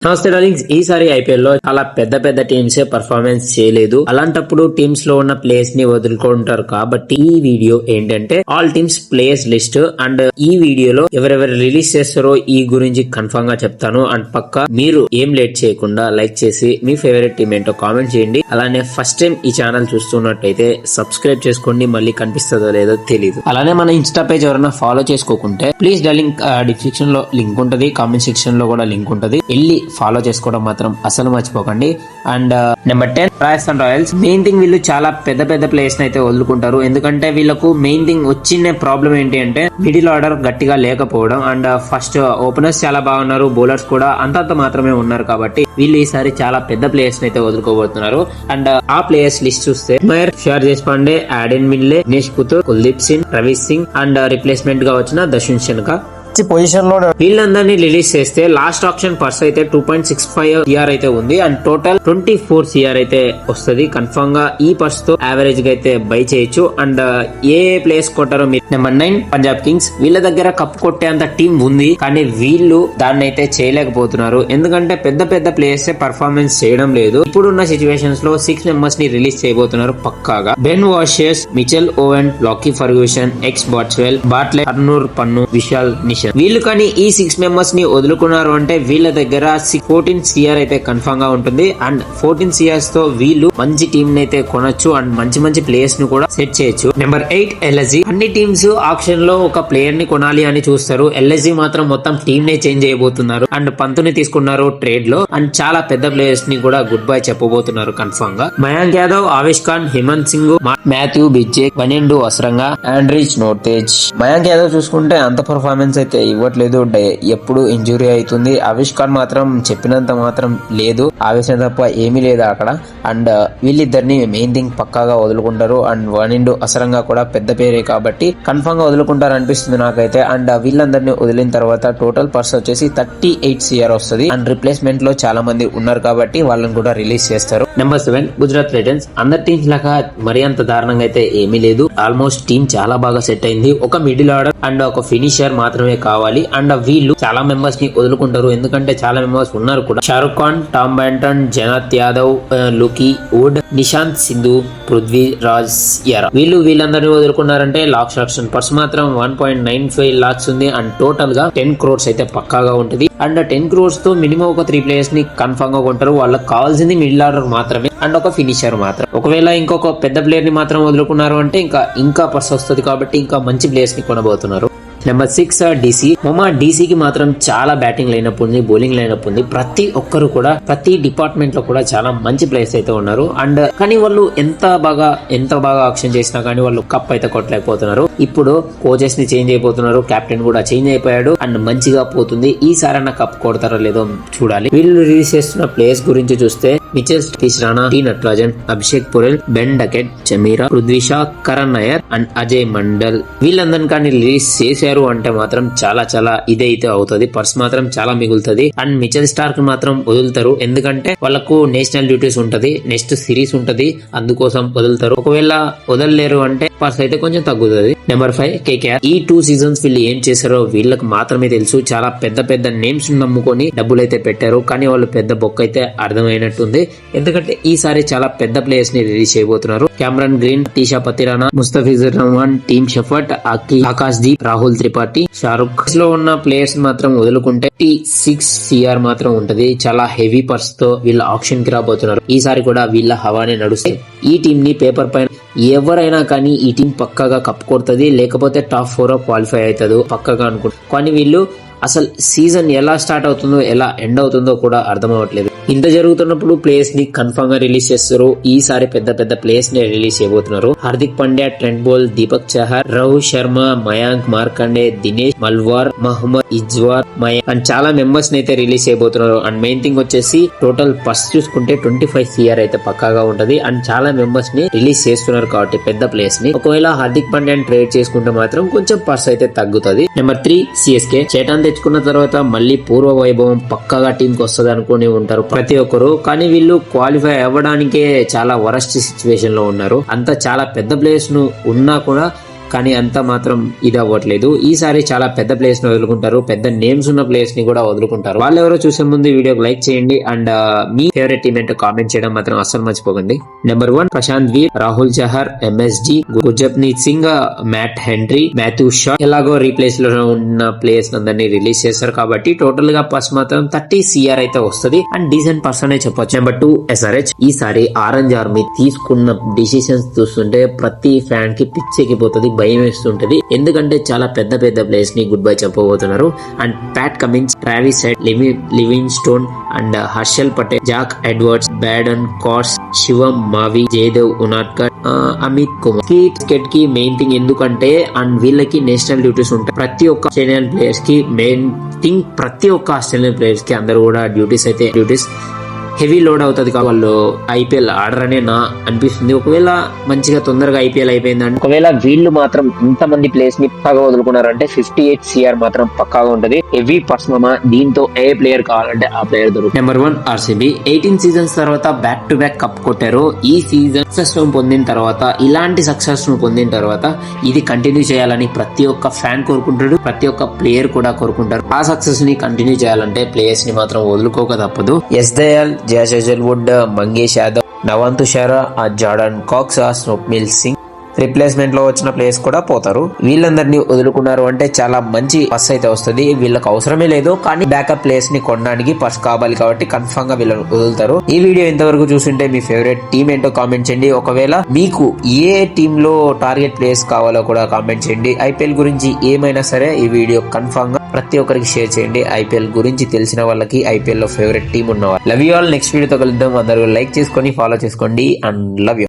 నమస్తే డార్లింగ్స్, ఈసారి ఐపీఎల్ లో చాలా పెద్ద పెద్ద టీమ్స్ పర్ఫార్మెన్స్ చేయలేదు. అలాంటప్పుడు టీమ్స్ లో ఉన్న ప్లేయర్స్ ని వదులుకుంటారు. కాబట్టి ఈ వీడియో ఏంటంటే all teams players list and ఈ వీడియోలో ఎవరెవరు రిలీజ్ చేస్తారో ఈ గురించి కన్ఫర్మ్ గా చెప్తాను. అండ్ పక్క మీరు ఏం లేట్ చేయకుండా లైక్ చేసి మీ ఫేవరెట్ టీమ్ ఏంటో కామెంట్ చేయండి. అలానే ఫస్ట్ టైం ఈ ఛానల్ చూస్తున్నట్టయితే సబ్స్క్రైబ్ చేసుకోండి. మళ్ళీ కనిపిస్తుందో లేదో తెలియదు. అలానే మన ఇన్స్టా పేజ్ ఎవరైనా ఫాలో చేసుకోకుంటే ప్లీజ్ డార్లింగ్ డిస్క్రిప్షన్ లో లింక్ ఉంటది, కామెంట్ సెక్షన్ లో కూడా లింక్ ఉంటది, వెళ్ళి ఫాలో చేసుకోవడం మాత్రం అసలు మర్చిపోకండి. And number 10 Rajasthan Royals. Main thing వీళ్ళు చాలా పెద్ద పెద్ద ప్లేయర్స్ అయితే వదులుకుంటారు. ఎందుకంటే వీళ్ళకు మెయిన్ థింగ్ వచ్చిన ప్రాబ్లం ఏంటి అంటే మిడిల్ ఆర్డర్ గట్టిగా లేకపోవడం. అండ్ ఫస్ట్ ఓపెనర్స్ చాలా బాగున్నారు, బౌలర్స్ కూడా అంతంత మాత్రమే ఉన్నారు. కాబట్టి వీళ్ళు ఈసారి చాలా పెద్ద ప్లేయర్స్ అయితే వదులుకోబోతున్నారు. అండ్ ఆ ప్లేయర్స్ లిస్ట్ చూస్తే షార్ Deshpande, Adam Milne, Dinesh Puthur, Kuldeep Singh, Ravi Singh and replacement గా వచ్చిన దర్శన్ షన్కా పొజిషన్ లో వీళ్ళందరినీ రిలీజ్ చేస్తే లాస్ట్ ఆప్షన్ పర్స్ అయితే 2.65 CR అయితే ఉంది. అండ్ టోటల్ 24 CR అయితే వస్తుంది. కన్ఫర్మ్ గా ఈ పర్స్ తో యావరేజ్ గా అయితే బై చేయొచ్చు. అండ్ ఏ ప్లేస్ కొట్టారో మీరు నెంబర్ 9 పంజాబ్ కింగ్స్. వీళ్ళ దగ్గర కప్ కొట్టేంత టీం ఉంది, కానీ వీళ్ళు దాన్ని అయితే చేయలేకపోతున్నారు. ఎందుకంటే పెద్ద పెద్ద ప్లేయర్స్ పర్ఫార్మెన్స్ చేయడం లేదు. ఇప్పుడున్న సిచ్యువేషన్స్ లో 6 మెంబర్స్ ని రిలీజ్ చేయబోతున్నారు పక్కాగా. Ben Dwarshuis, Mitchell Owen, Lockie Ferguson, ఎక్స్ బాట్స్వెల్, బాట్లెట్, అర్నూర్ పన్ను, విశాల్ నిషాన్. వీళ్ళు కానీ ఈ 6 మెంబర్స్ ని వదులుకున్నారు అంటే వీళ్ళ దగ్గర 14 CR అయితే కన్ఫర్మ్ గా ఉంటుంది. అండ్ 14 CRs తో వీళ్ళు మంచి టీమ్ అయితే కొనొచ్చు అండ్ మంచి మంచి ప్లేయర్స్ ని కూడా సెట్ చేయొచ్చు. Number 8 LSG. అన్ని టీమ్స్ ఆప్షన్ లో ఒక ప్లేయర్ ని కొనాలి అని చూస్తారు. LSG మాత్రం మొత్తం టీమ్ నే చేంజ్ చేయబోతున్నారు. అండ్ పంతుని తీసుకున్నారు ట్రేడ్ లో. అండ్ చాలా పెద్ద ప్లేయర్స్ ని కూడా గుడ్ బై చెప్పబోతున్నారు కన్ఫర్మ్ గా. Mayank Yadav, Avesh Khan, Himanta Singh, Matthew బిజ్జే, వనెండు అసరంగా, Anrich నోర్తేజ్. మయాంక్ యాదవ్ చూసుకుంటే అంత పర్ఫార్మెన్స్ అయితే ఇవ్వట్లేదు, ఎప్పుడు ఇంజురీ అవుతుంది. ఆవేష్ ఖాన్ మాత్రం చెప్పినంత మాత్రం లేదు, ఆవేశం తప్ప ఏమీ లేదు అక్కడ. అండ్ వీళ్ళిద్దరిని మెయిన్ థింగ్ పక్కాగా వదులుకుంటారు. అండ్ వనిండు అసరంగా కూడా పెద్ద పేరే కాబట్టి కన్ఫర్మ్ గా వదులుకుంటారు అనిపిస్తుంది నాకైతే. అండ్ వీళ్ళందరినీ వదిలిన తర్వాత టోటల్ పర్స్ వచ్చేసి 38 CR వస్తుంది. అండ్ రిప్లేస్మెంట్ లో చాలా మంది ఉన్నారు కాబట్టి వాళ్ళని కూడా రిలీజ్ చేస్తారు. Number 7 Gujarat Titans. అందరి టీమ్స్ లాగా మరి అంత దారుణంగా అయితే ఏమీ లేదు. ఆల్మోస్ట్ టీమ్ చాలా బాగా సెట్ అయింది. ఒక మిడిల్ ఆర్డర్ అండ్ ఒక ఫినిషర్ మాత్రమే కావాలి. అండ్ వీళ్ళు చాలా మెంబర్స్ ని వదులుకుంటారు, ఎందుకంటే చాలా మెంబర్స్ ఉన్నారు కూడా. Shahrukh Khan, Tom Banton, Janat Yadav, Luke Wood, Nishant Sindhu, Prithvi Raj Yarra. వీళ్ళందరినీ వదులుకున్నారంటే లాక్స్ ఆప్షన్ పర్స్ మాత్రం 1.95 lakhs ఉంది. అండ్ టోటల్ గా 10 crores అయితే పక్కాగా ఉంటుంది. అండ్ 10 crores తో మినిమం ఒక 3 players ని కన్ఫర్మ్ గా కొంటారు. వాళ్ళకి కావాల్సింది మిడిల్ ఆర్డర్ మాత్రమే అండ్ ఒక ఫినిషర్ మాత్రం. ఒకవేళ ఇంకొక పెద్ద ప్లేయర్ ని మాత్రం వదులుకున్నారు అంటే ఇంకా పర్స్ వస్తుంది కాబట్టి ఇంకా మంచి ప్లేయర్స్ ని కొనబోతున్నారు. Number 6 DC. డీసీకి మాత్రం చాలా బ్యాటింగ్ లైనప్ ఉంది, బౌలింగ్ లైనప్ ఉంది. ప్రతి ఒక్కరు కూడా ప్రతి డిపార్ట్మెంట్ లో కూడా చాలా మంచి ప్లేయర్స్ అయితే ఉన్నారు. అండ్ కానీ వాళ్ళు ఎంత బాగా ఆక్షన్ చేసినా కానీ వాళ్ళు కప్ అయితే కొట్టలేకపోతున్నారు. ఇప్పుడు కోచెస్ ని చేంజ్ అయిపోతున్నారు, కెప్టెన్ కూడా చేంజ్ అయిపోయాడు. అండ్ మంచిగా పోతుంది. ఈసారైనా కప్ కొడతారో లేదో చూడాలి. వీళ్ళు రిలీజ్ చేస్తున్న ప్లేయర్స్ గురించి చూస్తే Mitchell Rana, T Natarajan, Abhishek Porel, Ben Duckett, Chameera, Prithvi Shaw, Karun Nair and Ajay Mandal. వీళ్ళందరినీ కానీ రిలీజ్ చేశారు అంటే మాత్రం చాలా ఇదైతే అవుతుంది. పర్స్ మాత్రం చాలా మిగులుతుంది. అండ్ మిచెల్ స్టార్క్ మాత్రం వదులుతారు, ఎందుకంటే వాళ్ళకు నేషనల్ డ్యూటీస్ ఉంటది, నెక్స్ట్ సిరీస్ ఉంటది, అందుకోసం వదులుతారు. ఒకవేళ వదలలేరు అంటే పర్స్ అయితే కొంచెం తగ్గుతుంది. Number 5 KKR. ఈ 2 seasons వీళ్ళు ఏం చేశారో వీళ్ళకి మాత్రమే తెలుసు. చాలా పెద్ద నేమ్స్ నమ్ముకొని డబ్బులు అయితే పెట్టారు, కానీ వాళ్ళు పెద్ద బొక్క అయితే అర్థమైనట్టుంది. ఎందుకంటే ఈసారి చాలా పెద్ద ప్లేయర్స్ ని రిలీజ్ చేయబోతున్నారు. Cameron Green, Matheesha Pathirana, Mustafizur Rahman, Tim Seifert, Akash Deep, Rahul Tripathi, Shahrukh. లో ఉన్న ప్లేయర్స్ మాత్రం వదులుకుంటే 6 CR మాత్రం ఉంటది. చాలా హెవీ పర్స్ తో వీళ్ళ ఆప్షన్ కి రాబోతున్నారు. ఈసారి కూడా వీళ్ళ హవానే నడుస్తాయి. ఈ టీం ని పేపర్ పైన ఎవరైనా కానీ ఈ టీం పక్కాగా కప్ కొడుతుంది, లేకపోతే టాప్ 4 క్వాలిఫై అవుతుంది పక్కాగా అనుకుంటారు. కానీ వీళ్ళు అసలు సీజన్ ఎలా స్టార్ట్ అవుతుందో ఎలా ఎండ్ అవుతుందో కూడా అర్థం అవ్వట్లేదు. ఇంత జరుగుతున్నప్పుడు ప్లేయర్స్ ని కన్ఫర్మ్ గా రిలీజ్ చేస్తారు. ఈసారి పెద్ద ప్లేయర్స్ ని రిలీజ్ చేయబోతున్నారు. Hardik Pandya, Trent Boult, Deepak Chahar, Rohit Sharma, Mayank Markande, Dinesh Malwar, Mohammed Izhar, and చాలా మెంబర్స్ ని అయితే రిలీజ్ చేయబోతున్నారు. అండ్ మెయిన్ థింగ్ వచ్చేసి టోటల్ పర్స్ చూసుకుంటే 25 CR అయితే పక్కాగా ఉంటది. అండ్ చాలా మెంబర్స్ ని రిలీజ్ చేస్తున్నారు కాబట్టి పెద్ద ప్లేయర్స్ ని. ఒకవేళ హార్దిక్ పాండ్యాని ట్రేడ్ చేసుకుంటే మాత్రం కొంచెం పర్స్ అయితే తగ్గుతుంది. Number 3 CSK. చేటాన్ తెచ్చుకున్న తర్వాత మళ్ళీ పూర్వ వైభవం పక్కాగా టీం కి వస్తుంది అనుకుని ఉంటారు ప్రతి ఒక్కరు. కానీ వీళ్ళు క్వాలిఫై అవ్వడానికే చాలా వరస్ట్ సిచ్యువేషన్ లో ఉన్నారు. అంతా చాలా పెద్ద ప్లేయర్స్ ను ఉన్నా కూడా కానీ అంత మాత్రం ఇది అవ్వట్లేదు. ఈసారి చాలా పెద్ద ప్లేయర్స్ ని వదులుకుంటారు, పెద్ద నేమ్స్ ఉన్న ప్లేయర్స్ ని కూడా వదులుకుంటారు. వాళ్ళు ఎవరో చూసే ముందు వీడియోకి లైక్ చేయండి అండ్ మీ ఫేవరెట్ టీమ్ ఏంటో కామెంట్ చేయడం మాత్రం అస్సలు మర్చిపోకండి. Number 1 Prashant Veer, Rahul Chahar, MSG, Gurjapneet Singh, Matt Henry, Matthew Shaw. ఎలాగో రీప్లేస్ లో ఉన్న ప్లేయర్స్ అందరినీ రిలీజ్ చేస్తారు కాబట్టి టోటల్ గా పర్స్ మాత్రం 30 CR అయితే వస్తుంది అండ్ డీసెంట్ పర్సన్ చెప్పొచ్చు. Number 2 SRH. ఈసారి ఆరెంజ్ ఆర్మీ తీసుకున్న డిసిషన్స్ చూస్తుంటే ప్రతి ఫ్యాన్ కి పిచ్చెక్కిపోతుంది, భయం వేస్తుంటది. ఎందుకంటే చాలా పెద్ద పెద్ద ప్లేయర్స్ ని గుడ్ బై చెప్పబోతున్నారు. And Pat Cummins, Travis Head, Livingstone and Harshal Patel, Jack Edwards, Brydon Carse, Shivam Mavi, Jaydev Unadkat, Amit Kumar. Cricket కి మెయిన్ థింగ్ ఎందుకంటే అండ్ వీళ్ళకి నేషనల్ డ్యూటీస్ ఉంటాయి. ప్రతి ఒక్క ఆస్ట్రేలియన్ ప్లేయర్స్ కి మెయిన్ థింగ్, ప్రతి ఒక్క ఆస్ట్రేలియన్ ప్లేయర్స్ కి అందరూ కూడా డ్యూటీస్ హెవీ లోడ్ అవుతుంది. వాళ్ళు IPL ఆడరనే నా అనిపిస్తుంది. ఒకవేళ మంచిగా తొందరగా IPL అయిపోయిందంటే, ఒకవేళ వీళ్ళు మాత్రం ఇంతమంది ప్లేయర్స్ ని పక్కగా వదులుకున్నారంటే 58 CR మాత్రం పక్కాగా ఉంటది. హెవీ పర్సనమా, దీంతో ఏ ప్లేయర్ కావాలంటే ఆ ప్లేయర్ దొరుకుతుంది. Number 1 RCB. 18 సీజన్స్ తర్వాత బ్యాక్ టు బ్యాక్ కప్ కొట్టారు. ఈ సీజన్ సక్సెస్ పొందిన తర్వాత, ఇలాంటి సక్సెస్ ను పొందిన తర్వాత ఇది కంటిన్యూ చేయాలని ప్రతి ఒక్క ఫ్యాన్ కోరుకుంటాడు, ప్రతి ఒక్క ప్లేయర్ కూడా కోరుకుంటారు. ఆ సక్సెస్ ని కంటిన్యూ చేయాలంటే ప్లేయర్స్ ని మాత్రం వదులుకోక తప్పదు. Yash Dayal, Josh Hazlewood, Mangesh Yadav, Nuwan Thushara, Jordan Cox, Swapnil Singh replacement లో వచ్చిన ప్లేయర్స్ కూడా పోతారు. వీళ్ళందరినీ వదులుకున్నారు అంటే చాలా మంచి పర్స్ అయితే వస్తుంది. వీళ్ళకి అవసరమే లేదు, కానీ బ్యాకప్ ప్లేయర్స్ ని కొనడానికి పర్స్ కావాలి కాబట్టి కన్ఫర్మ్ గా వీళ్ళని వదులుతారు. ఈ వీడియో ఇంతవరకు చూస్తుంటే మీ ఫేవరెట్ టీమ్ ఏంటో కామెంట్ చేయండి. ఒకవేళ మీకు ఏ టీమ్ లో టార్గెట్ ప్లేయర్స్ కావాలో కూడా కామెంట్ చేయండి. IPL గురించి ఏమైనా సరే ఈ వీడియో కన్ఫర్మ్ గా ప్రతి ఒక్కరికి షేర్ చేయండి. IPL గురించి తెలిసిన వాళ్ళకి, IPL లో ఫేవరెట్ టీమ్ ఉన్నవాళ్ళు. Love you all. నెక్స్ట్ వీడియోతో కలుద్దాం. అందరూ లైక్ చేసుకొని ఫాలో చేసుకోండి అండ్ లవ్ యూ.